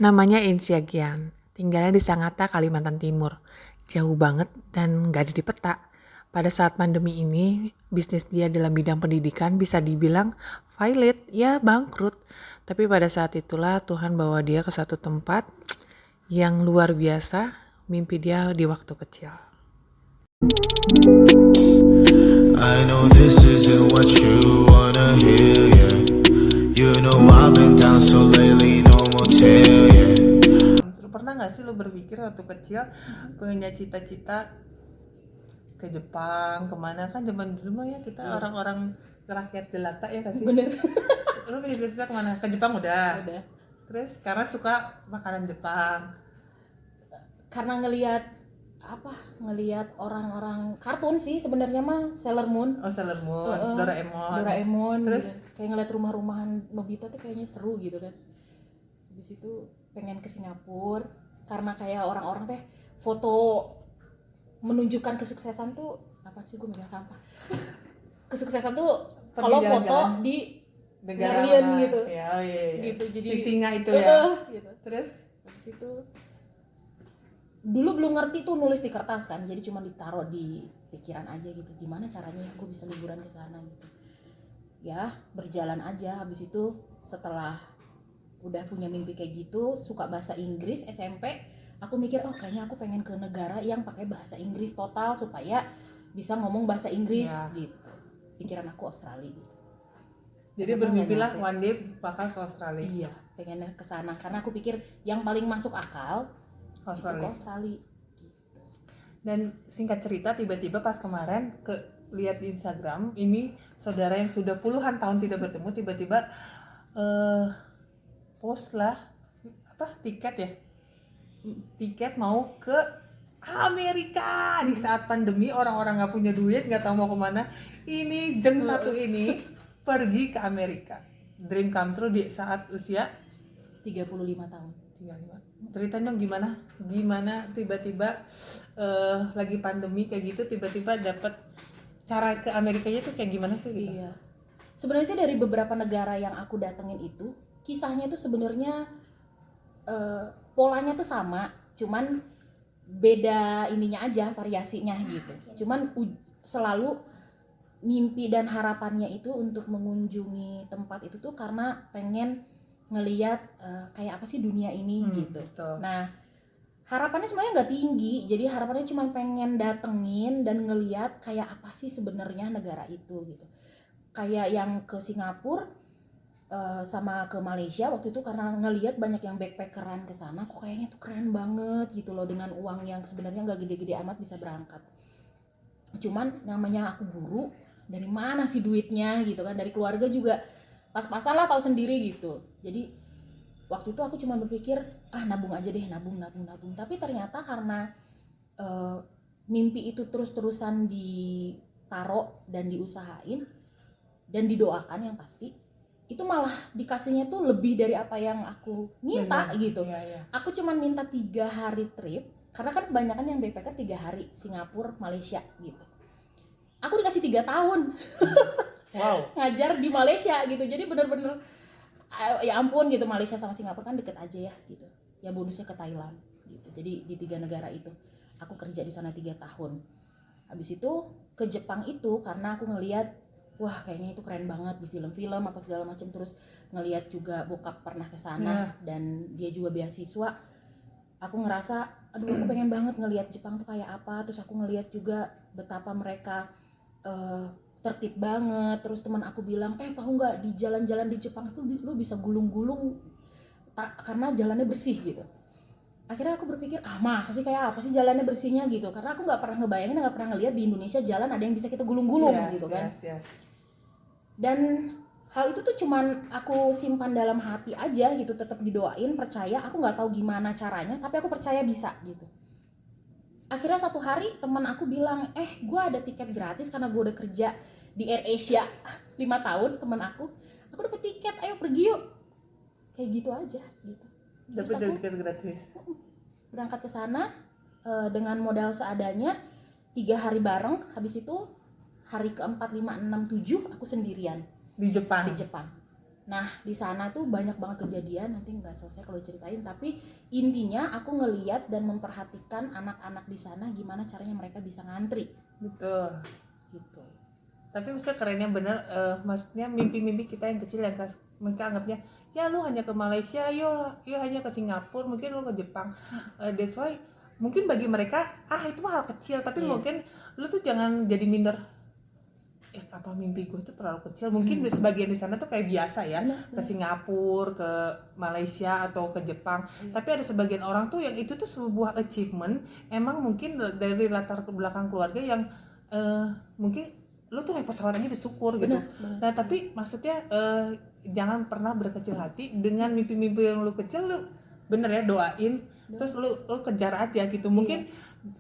Namanya Insiagian, tinggalnya di Sangatta, Kalimantan Timur. Jauh banget dan nggak ada di peta. Pada saat pandemi ini, bisnis dia dalam bidang pendidikan bisa dibilang violet, ya bangkrut. Tapi pada saat itulah Tuhan bawa dia ke satu tempat yang luar biasa, mimpi dia di waktu kecil. I know this isn't what you wanna hear, yeah. You know I've been down so lately, no motel, yeah. Pernah gak sih lo berpikir waktu kecil punya cita-cita ke Jepang, kemana? Kan zaman dulu mah ya kita orang-orang rakyat jelata ya kasih. Bener. Lo punya cita-cita kemana? Ke Jepang udah. Terus karena suka makanan Jepang. Karena ngelihat orang-orang kartun sih sebenarnya mah Sailor Moon. Oh, Sailor Moon, Doraemon. Terus gitu. Kayak ngeliat rumah-rumahan Nobita tuh kayaknya seru gitu kan. Habis itu pengen ke Singapura karena kayak orang-orang teh foto menunjukkan kesuksesan tuh apa sih, gue megang sampah. Kesuksesan tuh kalau foto di negara alien mana? gitu. Ya, oh iya. Gitu jadi si singa itu ya. Gitu. Terus habis itu dulu belum ngerti tuh nulis di kertas kan, jadi cuma ditaruh di pikiran aja gitu, gimana caranya aku bisa liburan ke sana gitu. Ya berjalan aja. Habis itu setelah udah punya mimpi kayak gitu, suka bahasa Inggris SMP, aku mikir kayaknya aku pengen ke negara yang pakai bahasa Inggris total supaya bisa ngomong bahasa Inggris gitu. Pikiran aku Australia gitu. Jadi bermimpilah one day bakal ke Australia. Iya, pengennya ke sana karena aku pikir yang paling masuk akal Australia. itu ke Australia. Dan singkat cerita tiba-tiba pas kemarin lihat di Instagram ini saudara yang sudah puluhan tahun tidak bertemu tiba-tiba post lah tiket mau ke Amerika di saat pandemi, orang-orang nggak punya duit, nggak tahu mau kemana. Ini jeng satu ini pergi ke Amerika, dream come true di saat usia 35 tahun. Ceritain dong gimana tiba-tiba lagi pandemi kayak gitu tiba-tiba dapat cara ke Amerikanya tuh kayak gimana sih gitu? Iya. Sebenarnya sih dari beberapa negara yang aku datengin itu kisahnya itu sebenarnya polanya tuh sama, cuman beda ininya aja, variasinya gitu. Cuman selalu mimpi dan harapannya itu untuk mengunjungi tempat itu tuh karena pengen ngelihat kayak apa sih dunia ini gitu. Betul. Nah harapannya sebenarnya nggak tinggi, jadi harapannya cuma pengen datengin dan ngelihat kayak apa sih sebenarnya negara itu gitu. Kayak yang ke Singapura sama ke Malaysia waktu itu karena ngelihat banyak yang backpackeran ke sana, kok kayaknya tuh keren banget gitu loh, dengan uang yang sebenarnya nggak gede-gede amat bisa berangkat. Cuman namanya aku guru, dari mana sih duitnya gitu kan, dari keluarga juga pas-pasan lah, tahu sendiri gitu. Jadi waktu itu aku cuma berpikir nabung aja deh, nabung. Tapi ternyata karena mimpi itu terus-terusan ditaro dan diusahain dan didoakan yang pasti, itu malah dikasihnya tuh lebih dari apa yang aku minta. Benar. Gitu. Ya. Aku cuma minta 3 hari trip karena kan kebanyakan yang backpacker 3 hari, Singapura, Malaysia gitu. Aku dikasih 3 tahun. Wow. Ngajar di Malaysia gitu, jadi bener-bener ya ampun gitu, Malaysia sama Singapura kan deket aja ya gitu, ya bonusnya ke Thailand gitu. Jadi di 3 negara itu aku kerja di sana 3 tahun. Habis itu ke Jepang itu karena aku ngelihat wah kayaknya itu keren banget di film-film apa segala macam, terus ngelihat juga bokap pernah ke sana dan dia juga beasiswa. Aku ngerasa aduh aku pengen banget ngelihat Jepang tuh kayak apa. Terus aku ngelihat juga betapa mereka tertib banget. Terus teman aku bilang tahu nggak, di jalan-jalan di Jepang itu lu bisa gulung-gulung karena jalannya bersih gitu. Akhirnya aku berpikir masa sih, kayak apa sih jalannya bersihnya gitu, karena aku nggak pernah ngebayangin, nggak pernah ngeliat di Indonesia jalan ada yang bisa kita gulung-gulung gitu kan. Yes. Dan hal itu tuh cuman aku simpan dalam hati aja gitu, tetap didoain, percaya. Aku nggak tahu gimana caranya tapi aku percaya bisa gitu. Akhirnya satu hari teman aku bilang gue ada tiket gratis karena gue udah kerja di AirAsia 5 tahun. Teman aku dapat tiket, ayo pergi yuk. Kayak gitu aja gitu. Dapat tiket gratis. Berangkat ke sana dengan modal seadanya 3 hari bareng. Habis itu hari ke-4, 5, 6, 7 aku sendirian di Jepang. Nah di sana tuh banyak banget kejadian, nanti nggak selesai kalau ceritain, tapi intinya aku ngeliat dan memperhatikan anak-anak di sana gimana caranya mereka bisa ngantri Betul. gitu. Tapi maksudnya kerennya bener, maksudnya mimpi-mimpi kita yang kecil yang mereka anggapnya ya lu hanya ke Malaysia, yuk hanya ke Singapura, mungkin lu ke Jepang. That's why mungkin bagi mereka itu mah hal kecil, tapi Iya. mungkin lu tuh jangan jadi minder. Apa mimpi gue tuh terlalu kecil. Mungkin sebagian di sana tuh kayak biasa ya, Benar, ke Singapura, ke Malaysia atau ke Jepang. Tapi ada sebagian orang tuh yang itu tuh sebuah achievement. Emang mungkin dari latar belakang keluarga yang mungkin lu tuh naik pesawat aja disyukur gitu. Benar. Nah tapi maksudnya jangan pernah berkecil hati dengan mimpi-mimpi yang lu kecil, lu bener ya doain, terus lu kejar aja gitu. Mungkin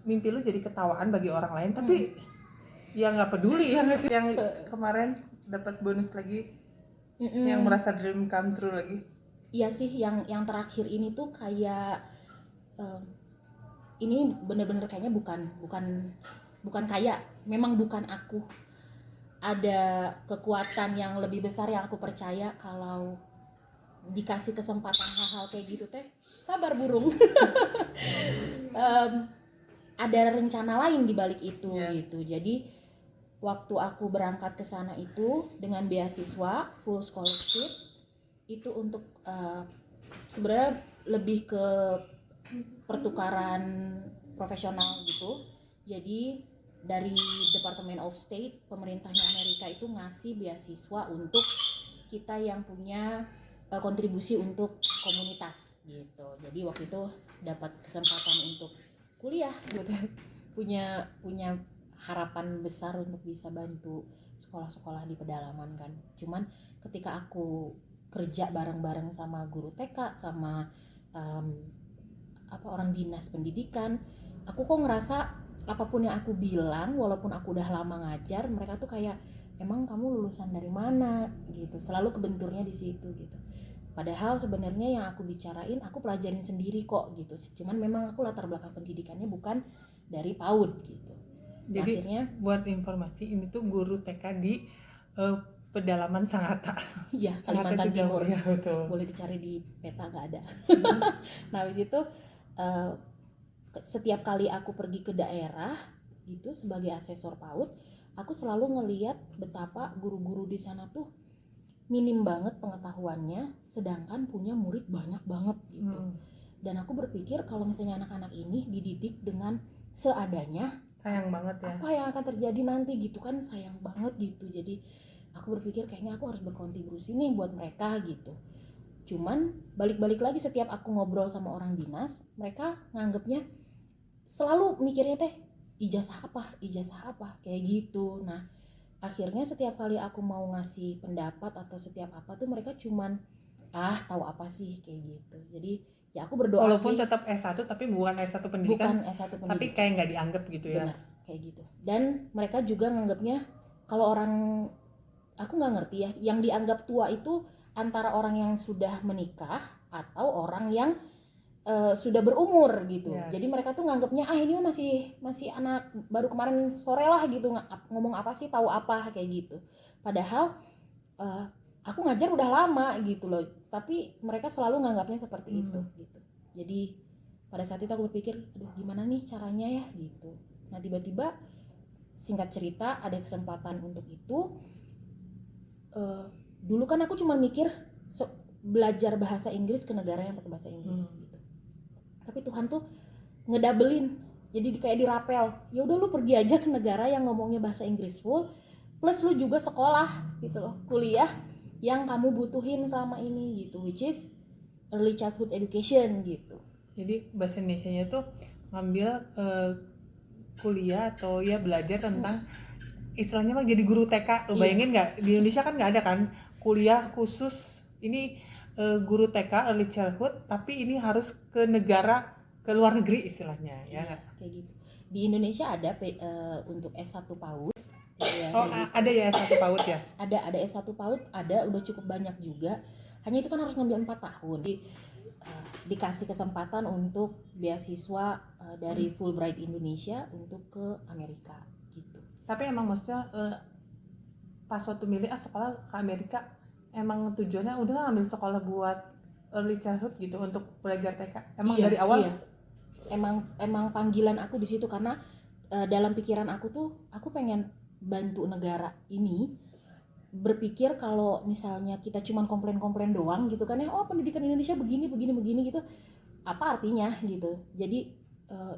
mimpi lu jadi ketawaan bagi orang lain, tapi ya nggak peduli ya nggak sih. Yang kemarin dapat bonus lagi, yang merasa dream come true lagi. Iya sih, yang terakhir ini tuh kayak ini bener-bener kayaknya bukan kayak, memang bukan aku. Ada kekuatan yang lebih besar yang aku percaya kalau dikasih kesempatan hal-hal kayak gitu teh, sabar burung. Ada rencana lain di balik itu gitu. Jadi waktu aku berangkat ke sana itu dengan beasiswa full scholarship itu untuk sebenarnya lebih ke pertukaran profesional gitu. Jadi dari Department of State pemerintahnya Amerika itu ngasih beasiswa untuk kita yang punya kontribusi untuk komunitas gitu. Jadi waktu itu dapat kesempatan untuk kuliah gitu, punya harapan besar untuk bisa bantu sekolah-sekolah di pedalaman kan. Cuman ketika aku kerja bareng-bareng sama guru TK sama orang dinas pendidikan, aku kok ngerasa apapun yang aku bilang, walaupun aku udah lama ngajar, mereka tuh kayak emang kamu lulusan dari mana gitu, selalu kebenturnya di situ gitu. Padahal sebenarnya yang aku bicarain aku pelajarin sendiri kok gitu, cuman memang aku latar belakang pendidikannya bukan dari PAUD gitu. Jadi akhirnya buat informasi, ini tuh guru TK di pedalaman Sangatta. Iya, Sangatta Kalimantan itu Timur. Ya, betul. Boleh dicari di peta, nggak ada. Nah habis itu setiap kali aku pergi ke daerah gitu sebagai asesor PAUD, aku selalu ngeliat betapa guru-guru di sana tuh minim banget pengetahuannya, sedangkan punya murid banyak banget gitu. Dan aku berpikir kalau misalnya anak-anak ini dididik dengan seadanya, sayang banget ya, apa yang akan terjadi nanti gitu kan, sayang banget gitu. Jadi aku berpikir kayaknya aku harus berkontribusi nih buat mereka gitu. Cuman balik-balik lagi, setiap aku ngobrol sama orang dinas, mereka nganggepnya selalu mikirnya teh ijazah apa kayak gitu. Nah akhirnya setiap kali aku mau ngasih pendapat atau setiap apa tuh mereka cuman tahu apa sih kayak gitu. Jadi ya aku berdoa walaupun sih, tetap S1 tapi bukan S1 pendidikan, bukan S1 pendidikan, tapi kayak nggak dianggap gitu ya. Benar, kayak gitu. Dan mereka juga nganggapnya kalau orang, aku nggak ngerti ya, yang dianggap tua itu antara orang yang sudah menikah atau orang yang sudah berumur gitu. Yes. Jadi mereka tuh nganggapnya ini masih anak baru kemarin sore lah gitu, ngomong apa sih, tahu apa kayak gitu. Padahal aku ngajar udah lama gitu loh, tapi mereka selalu nganggapnya seperti itu gitu. Jadi pada saat itu aku berpikir, aduh gimana nih caranya ya gitu. Nah tiba-tiba singkat cerita ada kesempatan untuk itu. Dulu kan aku cuma mikir belajar bahasa Inggris ke negara yang pakai bahasa Inggris gitu. Tapi Tuhan tuh ngedabelin, jadi kayak dirapel. Ya udah lu pergi aja ke negara yang ngomongnya bahasa Inggris full, plus lu juga sekolah gitu loh, kuliah yang kamu butuhin selama ini gitu, which is early childhood education gitu. Jadi bahasa Indonesianya tuh ngambil kuliah atau ya belajar tentang istilahnya mah jadi guru TK. Lo bayangin nggak, di Indonesia kan nggak ada kan kuliah khusus ini guru TK early childhood, tapi ini harus ke negara, ke luar negeri istilahnya ya. Kayak gitu. Di Indonesia ada untuk S1 PAUD. Ada ya S1 PAUD ya? Ada S1 PAUD, ada udah cukup banyak juga. Hanya itu kan harus ngambil 4 tahun. Dikasih kesempatan untuk beasiswa dari Fulbright Indonesia untuk ke Amerika gitu. Tapi emang maksudnya pas waktu milih sekolah ke Amerika, emang tujuannya udah ngambil sekolah buat early childhood gitu untuk belajar TK? Emang Iya, dari awal? iya. Emang panggilan aku di situ karena dalam pikiran aku tuh aku pengen bantu negara ini, berpikir kalau misalnya kita cuman komplain-komplain doang gitu kan ya, oh pendidikan Indonesia begini gitu, apa artinya gitu. Jadi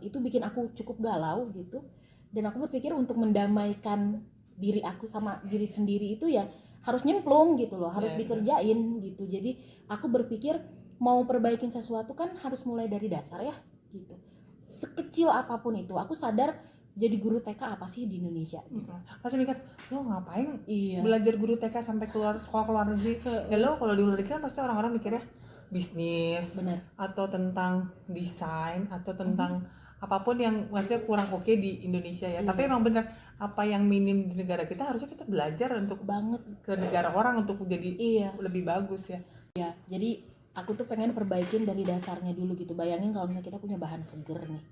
itu bikin aku cukup galau gitu, dan aku berpikir untuk mendamaikan diri aku sama diri sendiri itu ya harus nyemplung gitu loh, harus Iya, dikerjain gitu. Jadi aku berpikir mau perbaikin sesuatu kan harus mulai dari dasar ya gitu. Sekecil apapun itu, aku sadar jadi guru TK apa sih di Indonesia gitu. Pasti mikir, lo ngapain Iya. belajar guru TK sampai keluar sekolah ke luar negeri? Ya lo kalau di luar negeri kan pasti orang-orang mikirnya bisnis Benar. atau tentang desain atau tentang apapun yang maksudnya kurang oke di Indonesia ya. Iya. Tapi emang benar, apa yang minim di negara kita harusnya kita belajar untuk Banget. ke negara orang untuk jadi Iya. lebih bagus ya. Ya, jadi aku tuh pengen perbaikin dari dasarnya dulu gitu. Bayangin kalau misalnya kita punya bahan seger nih,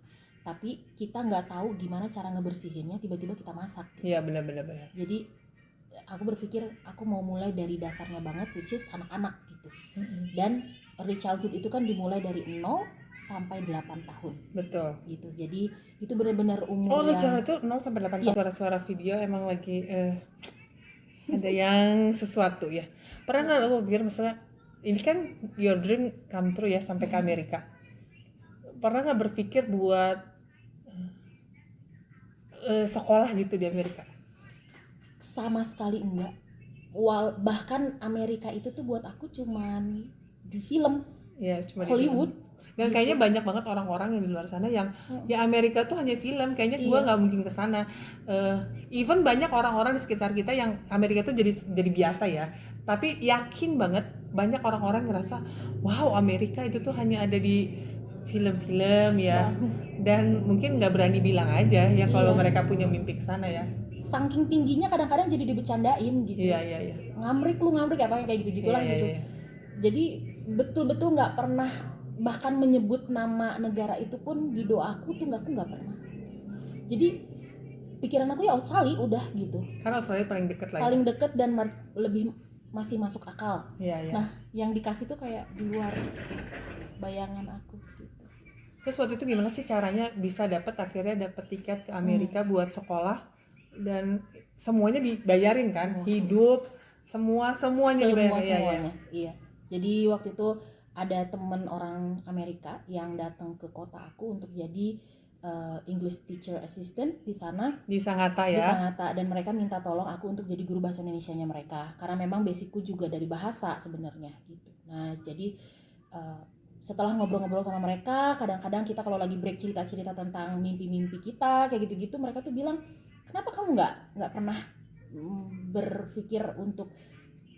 tapi kita nggak tahu gimana cara ngebersihinnya, tiba-tiba kita masak gitu. Iya benar. Jadi aku berpikir aku mau mulai dari dasarnya banget, which is anak-anak gitu. Dan early childhood itu kan dimulai dari 0 sampai 8 tahun Betul. gitu. Jadi itu benar-benar umur Oh, lu yang cara itu 0 sampai 8 Iya. suara-suara video emang lagi ada yang sesuatu ya. Pernah nggak lo pikir misalnya ini kan your dream come true ya sampai ke Amerika. Pernah nggak berpikir buat sekolah gitu di Amerika? sama sekali enggak. Bahkan Amerika itu tuh buat aku cuman di film Ya cuma di Hollywood. film. Dan kayaknya banyak banget orang-orang yang di luar sana yang ya Amerika tuh hanya film. Kayaknya gue Iya. nggak mungkin ke sana. Even banyak orang-orang di sekitar kita yang Amerika tuh jadi biasa ya. Tapi yakin banget banyak orang-orang ngerasa wow Amerika itu tuh hanya ada di film-film ya. Dan mungkin nggak berani bilang aja ya kalau Iya. mereka punya mimpi ke sana ya. Saking tingginya kadang-kadang jadi dibecandain gitu. Iya. Ngamrik apa kayak gitu-gitulah Iya, gitu. iya. Jadi betul-betul nggak pernah bahkan menyebut nama negara itu pun di doaku tuh aku nggak pernah. Jadi pikiran aku ya Australia udah gitu. Karena Australia paling deket lah. Paling deket dan lebih masih masuk akal. Iya. Nah, yang dikasih tuh kayak di luar bayangan aku gitu. Terus waktu itu gimana sih caranya bisa akhirnya dapat tiket ke Amerika buat sekolah dan semuanya dibayarin kan? Hidup semuanya dibayarin. Semuanya. Iya. Jadi waktu itu ada temen orang Amerika yang datang ke kota aku untuk jadi English teacher assistant di sana Di Sangatta di ya. Sangatta, dan mereka minta tolong aku untuk jadi guru bahasa Indonesianya mereka karena memang basicku juga dari bahasa sebenarnya gitu. Nah jadi setelah ngobrol-ngobrol sama mereka, kadang-kadang kita kalau lagi break cerita-cerita tentang mimpi-mimpi kita kayak gitu-gitu, mereka tuh bilang kenapa kamu nggak pernah berpikir untuk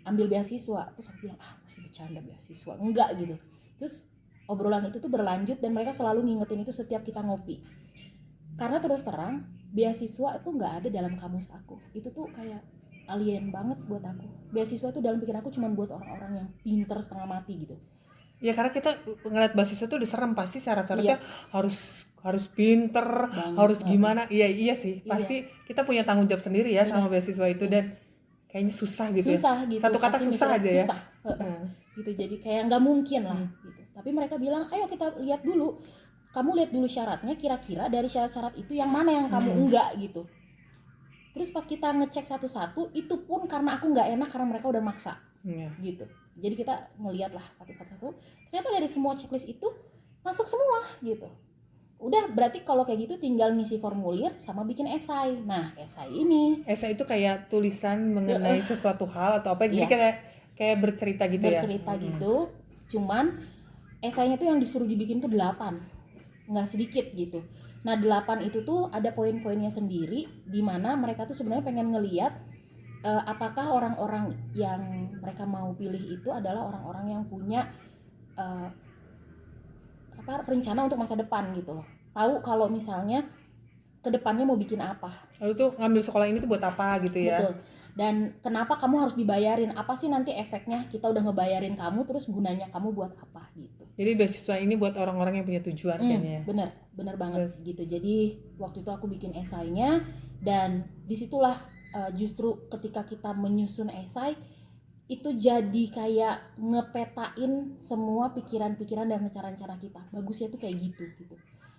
ambil beasiswa. Terus aku bilang masih bercanda beasiswa enggak gitu. Terus obrolan itu tuh berlanjut dan mereka selalu ngingetin itu setiap kita ngopi. Karena terus terang beasiswa itu nggak ada dalam kamus aku. Itu tuh kayak alien banget buat aku. Beasiswa itu dalam pikiran aku cuma buat orang-orang yang pinter setengah mati gitu. Ya karena kita ngeliat beasiswa tuh diserem, pasti syarat-syaratnya harus pinter, harus gimana. Iya sih. Pasti kita punya tanggung jawab sendiri ya sama beasiswa itu dan kayaknya susah gitu ya. Gitu. Satu kata pasti susah aja susah. ya. Gitu, jadi kayak nggak mungkin lah gitu. Tapi mereka bilang ayo kita lihat dulu, kamu lihat dulu syaratnya, kira-kira dari syarat-syarat itu yang mana yang kamu enggak gitu. Terus pas kita ngecek satu-satu, itu pun karena aku nggak enak karena mereka udah maksa gitu. Jadi kita ngeliat lah satu-satu, ternyata dari semua checklist itu masuk semua gitu. Udah, berarti kalau kayak gitu tinggal ngisi formulir sama bikin esai. Nah, esai itu kayak tulisan mengenai sesuatu hal atau apa, jadi kayak bercerita gitu ya. Bercerita gitu. Cuman esainya tuh yang disuruh dibikin tuh 8. Nggak sedikit gitu. Nah, 8 itu tuh ada poin-poinnya sendiri di mana mereka tuh sebenarnya pengen ngeliat apakah orang-orang yang mereka mau pilih itu adalah orang-orang yang punya rencana untuk masa depan gitu loh. Tahu kalau misalnya ke depannya mau bikin apa. Lalu tuh ngambil sekolah ini tuh buat apa gitu ya. Betul. Dan kenapa kamu harus dibayarin? Apa sih nanti efeknya? Kita udah ngebayarin kamu, terus gunanya kamu buat apa gitu. Jadi beasiswa ini buat orang-orang yang punya tujuan kayaknya. Bener banget gitu. Jadi waktu itu aku bikin esainya dan disitulah justru ketika kita menyusun esai itu jadi kayak ngepetain semua pikiran-pikiran dan cara-cara kita. Bagusnya tuh kayak gitu.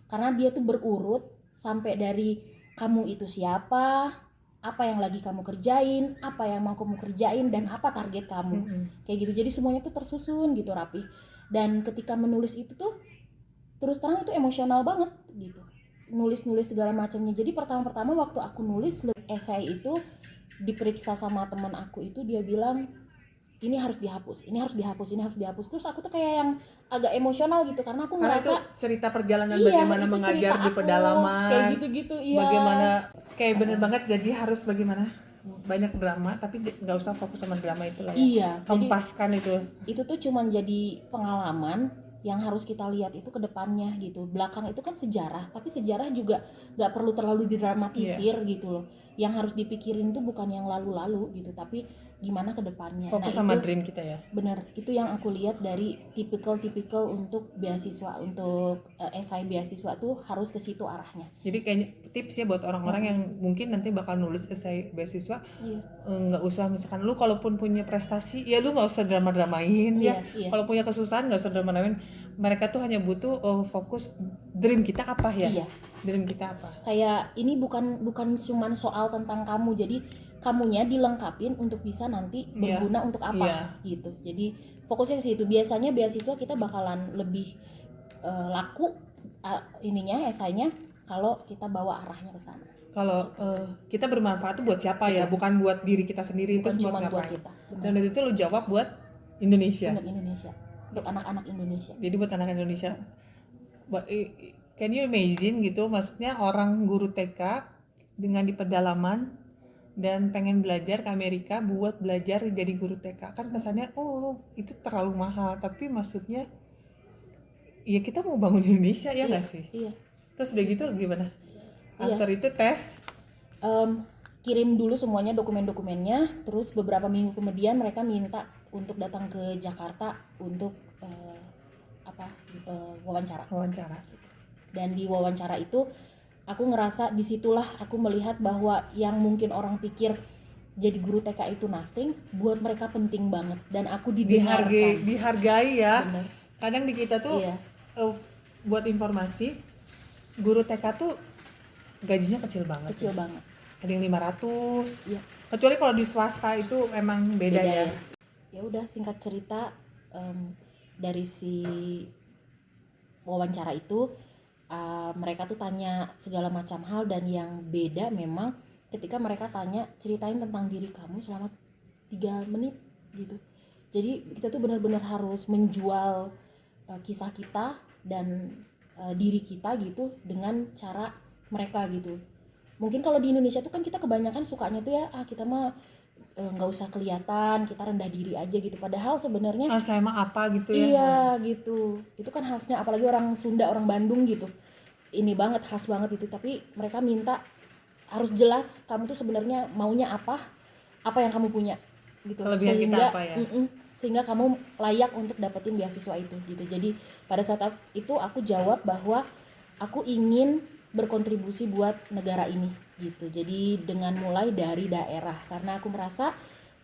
Karena dia tuh berurut sampai dari kamu itu siapa, apa yang lagi kamu kerjain, apa yang mau kamu kerjain, dan apa target kamu. Kayak gitu. Jadi semuanya tuh tersusun gitu rapi. Dan ketika menulis itu tuh terus terang itu emosional banget gitu. Nulis segala macamnya. Jadi pertama-tama waktu aku nulis esai itu diperiksa sama teman aku itu, dia bilang ini harus dihapus, ini harus dihapus, ini harus dihapus. Terus aku tuh kayak yang agak emosional gitu karena aku Karena itu ngerasa cerita perjalanan iya, bagaimana itu mengajar cerita di aku, pedalaman, kayak gitu-gitu, iya. bagaimana kayak bener banget. Jadi harus bagaimana banyak drama, tapi nggak usah fokus sama drama itu lah ya. Iya, Hempaskan itu tuh cuman jadi pengalaman yang harus kita lihat itu ke depannya gitu. Belakang itu kan sejarah, tapi sejarah juga nggak perlu terlalu didramatisir gitu loh. Yang harus dipikirin tuh bukan yang lalu-lalu gitu, tapi gimana ke depannya. fokus Nah, sama itu dream kita ya. benar, itu yang aku lihat dari tipikal untuk beasiswa, untuk esai beasiswa tuh harus ke situ arahnya. Jadi kayaknya tips ya buat orang-orang yang mungkin nanti bakal nulis esai beasiswa, Iya. nggak usah misalkan lu kalaupun punya prestasi ya lu nggak usah drama-dramain ya. Iya. Kalau punya kesusahan nggak usah drama-dramain. Mereka tuh hanya butuh fokus dream kita apa ya. Iya. Dream kita apa. Kayak ini bukan cuman soal tentang kamu, jadi kamunya dilengkapin untuk bisa nanti berguna untuk apa gitu. Jadi fokusnya ke situ. Biasanya beasiswa kita bakalan lebih laku ininya esainya kalau kita bawa arahnya ke sana. Kalau kita bermanfaat tuh buat siapa ya, bukan buat diri kita sendiri, Bukan terus cuma buat buat ngapain. kita. Dan waktu itu lu jawab buat Indonesia. Untuk Indonesia, untuk anak-anak Indonesia. Jadi buat anak Indonesia. Can you imagine gitu, maksudnya orang guru TK dengan di pedalaman dan pengen belajar ke Amerika buat belajar jadi guru TK. Kan kesannya itu terlalu mahal, tapi maksudnya ya kita mau bangun Indonesia ya nggak sih? Iya. Terus udah gitu gimana? Iya. After itu tes, kirim dulu semuanya dokumen-dokumennya, terus beberapa minggu kemudian mereka minta untuk datang ke Jakarta untuk wawancara. Dan di wawancara itu aku ngerasa disitulah aku melihat bahwa yang mungkin orang pikir jadi guru TK itu nothing, buat mereka penting banget, dan aku didengarkan. dihargai ya. Bener. Kadang di kita tuh Iya. Buat informasi, guru TK tuh gajinya kecil banget. Ada yang 500. Iya. Kecuali kalau di swasta itu emang beda ya. Ya udah, singkat cerita dari si wawancara itu mereka tuh tanya segala macam hal, dan yang beda memang ketika mereka tanya ceritain tentang diri kamu selama 3 menit gitu. Jadi kita tuh benar-benar harus menjual kisah kita dan diri kita gitu dengan cara mereka gitu. Mungkin kalau di Indonesia tuh kan kita kebanyakan sukanya tuh ya kita mah nggak usah kelihatan, kita rendah diri aja gitu. Padahal sebenarnya saya mah apa gitu ya. Iya gitu. Itu kan khasnya, apalagi orang Sunda, orang Bandung gitu. Ini banget, khas banget itu. Tapi mereka minta harus jelas kamu tuh sebenarnya maunya apa yang kamu punya gitu. Kelebihan kita apa ya? Sehingga kamu layak untuk dapetin beasiswa itu gitu. Jadi pada saat itu aku jawab bahwa aku ingin berkontribusi buat negara ini gitu. Jadi dengan mulai dari daerah, karena aku merasa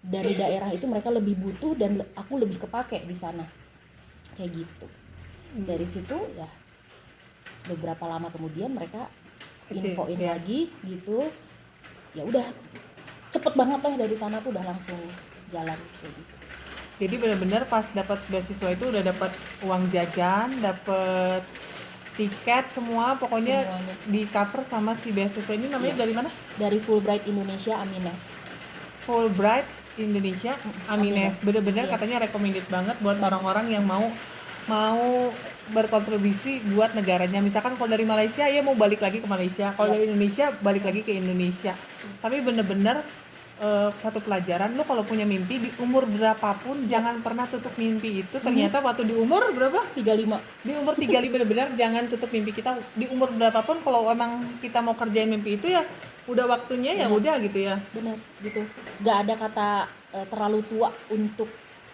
dari daerah itu mereka lebih butuh dan aku lebih kepake di sana, kayak gitu. Dari situ ya beberapa lama kemudian mereka infoin lagi gitu. Ya udah cepet banget dari sana tuh udah langsung jalan kayak gitu. Jadi benar-benar pas dapat beasiswa itu udah dapat uang jajan, dapat tiket, semua pokoknya Semuanya. di cover sama si beasiswa ini. Namanya dari mana? Dari Fulbright Indonesia Aminef. Fulbright Indonesia Aminef. Bener-bener katanya recommended banget buat orang-orang yang mau berkontribusi buat negaranya. Misalkan kalau dari Malaysia ya mau balik lagi ke Malaysia, kalau dari Indonesia balik lagi ke Indonesia. Tapi bener-bener satu pelajaran, lu kalau punya mimpi di umur berapapun jangan pernah tutup mimpi itu. Ternyata waktu di umur berapa? 35. Di umur 35 bener-bener jangan tutup mimpi kita. Di umur berapapun kalau emang kita mau kerjain mimpi itu ya udah waktunya ya udah gitu ya. Bener gitu. Gak ada kata terlalu tua untuk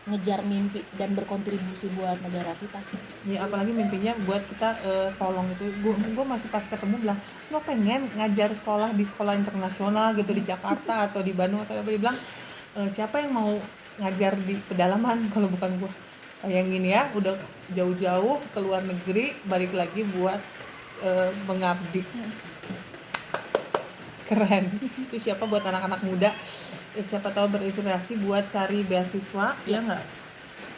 ngejar mimpi dan berkontribusi buat negara kita sih. Ya apalagi mimpinya buat kita tolong itu. Gue masih pas ketemu bilang, lo pengen ngajar sekolah di sekolah internasional gitu di Jakarta atau di Bandung atau apa, dia bilang siapa yang mau ngajar di pedalaman kalau bukan gue. Bayangin ya, udah jauh-jauh ke luar negeri, balik lagi buat mengabdi. Keren. Itu siapa buat anak-anak muda, siapa tahu berinspirasi buat cari beasiswa, ya nggak?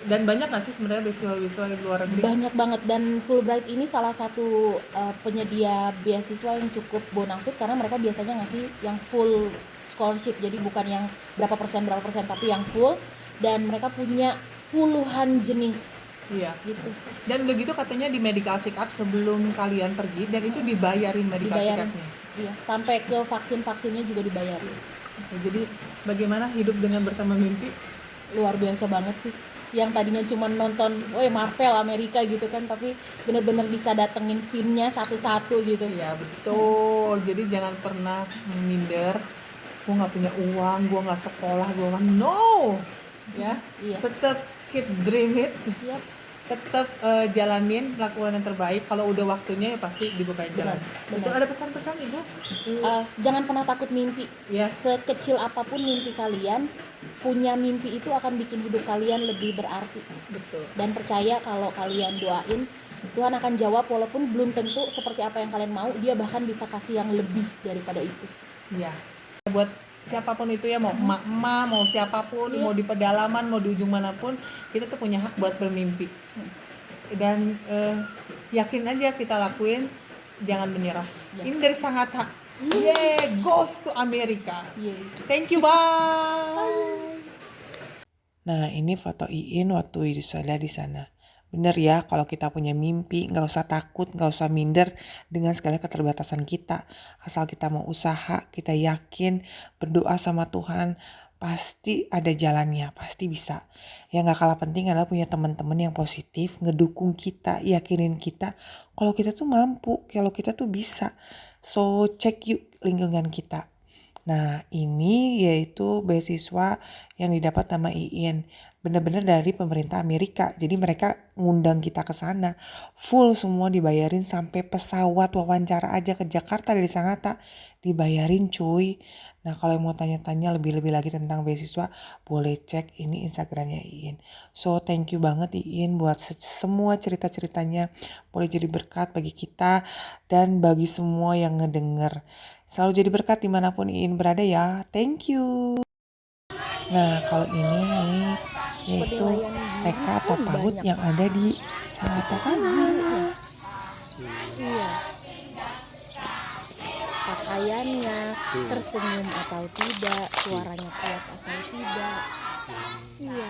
Dan banyak nggak sih sebenarnya beasiswa-beasiswa di luar negeri? Banyak banget, dan Fulbright ini salah satu penyedia beasiswa yang cukup bonafit karena mereka biasanya ngasih yang full scholarship, jadi bukan yang berapa persen tapi yang full, dan mereka punya puluhan jenis Iya. gitu. Dan begitu katanya di medical check up sebelum kalian pergi, dan itu dibayarin medical check Dibayarin. up-nya. Iya, sampai ke vaksinnya juga dibayarin. Jadi bagaimana hidup dengan bersama mimpi? Luar biasa banget sih. Yang tadinya cuma nonton Marvel Amerika gitu kan, tapi bener-bener bisa datengin scene-nya satu-satu gitu. Iya betul. Jadi jangan pernah minder. Gue nggak punya uang, gue nggak sekolah, gue nggak, no, ya. Iya. Tetap keep dream it. Yap. Tetap jalanin, lakukan yang terbaik. Kalau udah waktunya ya pasti dibukain jalan. Benar. Itu ada pesan-pesan Ibu? Jangan pernah takut mimpi. Iya. Sekecil apapun mimpi kalian, punya mimpi itu akan bikin hidup kalian lebih berarti. Betul. Dan percaya kalau kalian doain, Tuhan akan jawab, walaupun belum tentu seperti apa yang kalian mau, dia bahkan bisa kasih yang lebih daripada itu. Iya. Buat siapapun itu ya, mau emak-emak, mau siapapun, Iya. mau di pedalaman, mau di ujung manapun, kita tuh punya hak buat bermimpi. Dan yakin aja kita lakuin, jangan menyerah. Ya. Ini dari Sangatta. Goes to America. Yeay. Thank you, bye. Nah, ini foto Iin waktu wisuda di sana. Bener ya, kalau kita punya mimpi, nggak usah takut, nggak usah minder dengan segala keterbatasan kita. Asal kita mau usaha, kita yakin, berdoa sama Tuhan, pasti ada jalannya, pasti bisa. Yang nggak kalah penting adalah punya teman-teman yang positif, ngedukung kita, yakinin kita kalau kita tuh mampu, kalau kita tuh bisa. So, cek yuk lingkungan kita. Nah, ini yaitu beasiswa yang didapat sama Iin. Benar-benar dari pemerintah Amerika. Jadi mereka ngundang kita ke sana. Full semua dibayarin, sampai pesawat wawancara aja ke Jakarta dari Sangatta dibayarin cuy. Nah, kalau yang mau tanya-tanya lebih-lebih lagi tentang beasiswa, boleh cek ini Instagramnya Iin. So, thank you banget Iin buat semua cerita-ceritanya. Boleh jadi berkat bagi kita dan bagi semua yang ngedenger. Selalu jadi berkat dimanapun Iin berada ya. Thank you. Nah, kalau ini yaitu TK atau PAUD yang ada di Sangatta sana. Iya. Pakaiannya, tersenyum atau tidak, suaranya kuat atau tidak. Iya.